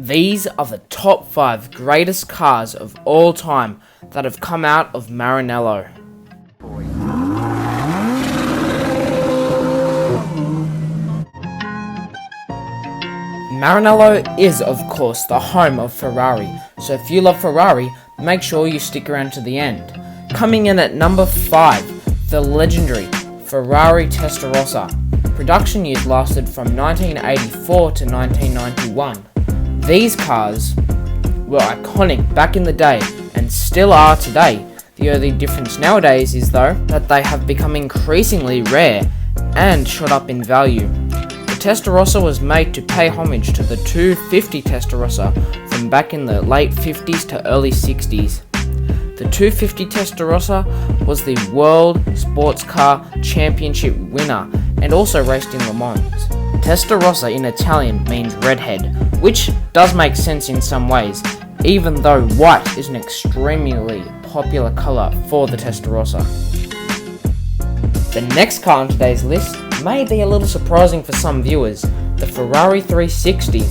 These are the top 5 greatest cars of all time that have come out of Maranello. Maranello is, of course, the home of Ferrari, so if you love Ferrari, make sure you stick around to the end. Coming in at number 5, the legendary Ferrari Testarossa. Production years lasted from 1984 to 1991. These cars were iconic back in the day and still are today. The only difference nowadays is though that they have become increasingly rare and shot up in value. The Testarossa was made to pay homage to the 250 Testarossa from back in the late 50s to early 60s. The 250 Testarossa was the World Sports Car Championship winner and also raced in Le Mans. Testarossa in Italian means redhead, which does make sense in some ways, even though white is an extremely popular colour for the Testarossa. The next car on today's list may be a little surprising for some viewers, the Ferrari 360.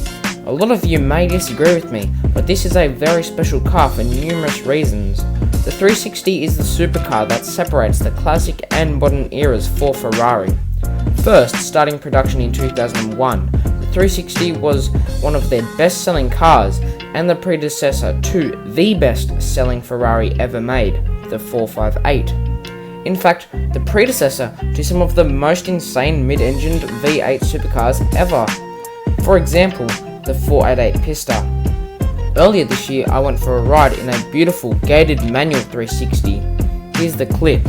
A lot of you may disagree with me, but this is a very special car for numerous reasons. The 360 is the supercar that separates the classic and modern eras for Ferrari. First, starting production in 2001, the 360 was one of their best-selling cars and the predecessor to the best-selling Ferrari ever made, the 458. In fact, the predecessor to some of the most insane mid-engined V8 supercars ever. For example, the 488 Pista. Earlier this year, I went for a ride in a beautiful gated manual 360. Here's the clip.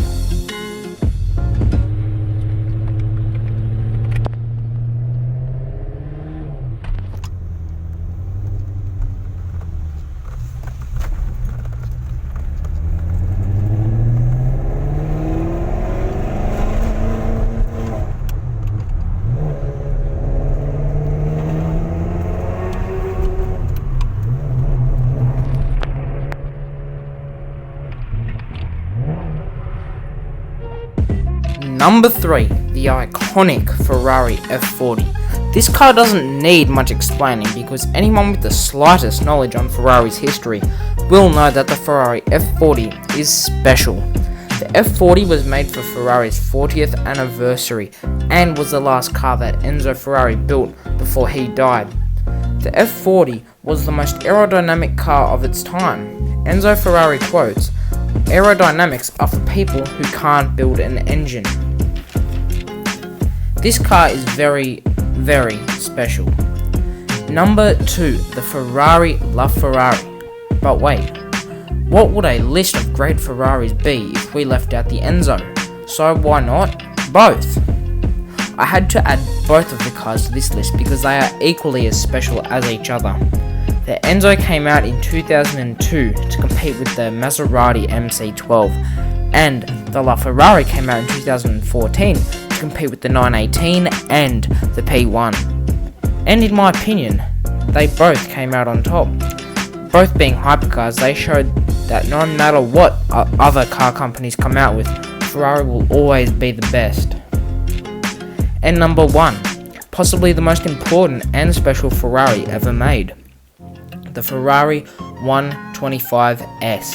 Number 3, the iconic Ferrari F40. This car doesn't need much explaining because anyone with the slightest knowledge on Ferrari's history will know that the Ferrari F40 is special. The F40 was made for Ferrari's 40th anniversary and was the last car that Enzo Ferrari built before he died. The F40 was the most aerodynamic car of its time. Enzo Ferrari quotes, "Aerodynamics are for people who can't build an engine." This car is very, very special. Number 2, the Ferrari LaFerrari. But wait, what would a list of great Ferraris be if we left out the Enzo? So why not both? I had to add both of the cars to this list because they are equally as special as each other. The Enzo came out in 2002 to compete with the Maserati MC12, and the LaFerrari came out in 2014 to compete with the 918 and the P1. And in my opinion, they both came out on top. Both being hypercars, they showed that no matter what other car companies come out with, Ferrari will always be the best. And number 1, possibly the most important and special Ferrari ever made, the Ferrari 125S.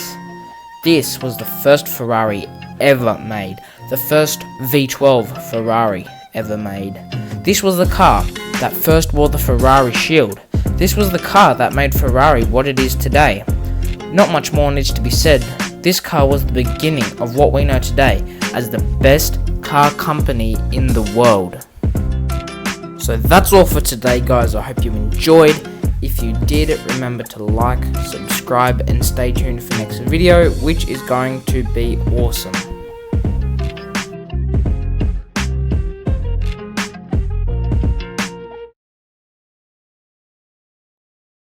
This was the first Ferrari ever made, the first V12 Ferrari ever made. This was the car that first wore the Ferrari shield. This was the car that made Ferrari what it is today. Not much more needs to be said. This car was the beginning of what we know today as the best car company in the world. So that's all for today, guys. I hope you enjoyed. If you did, remember to like, subscribe, and stay tuned for next video, which is going to be awesome.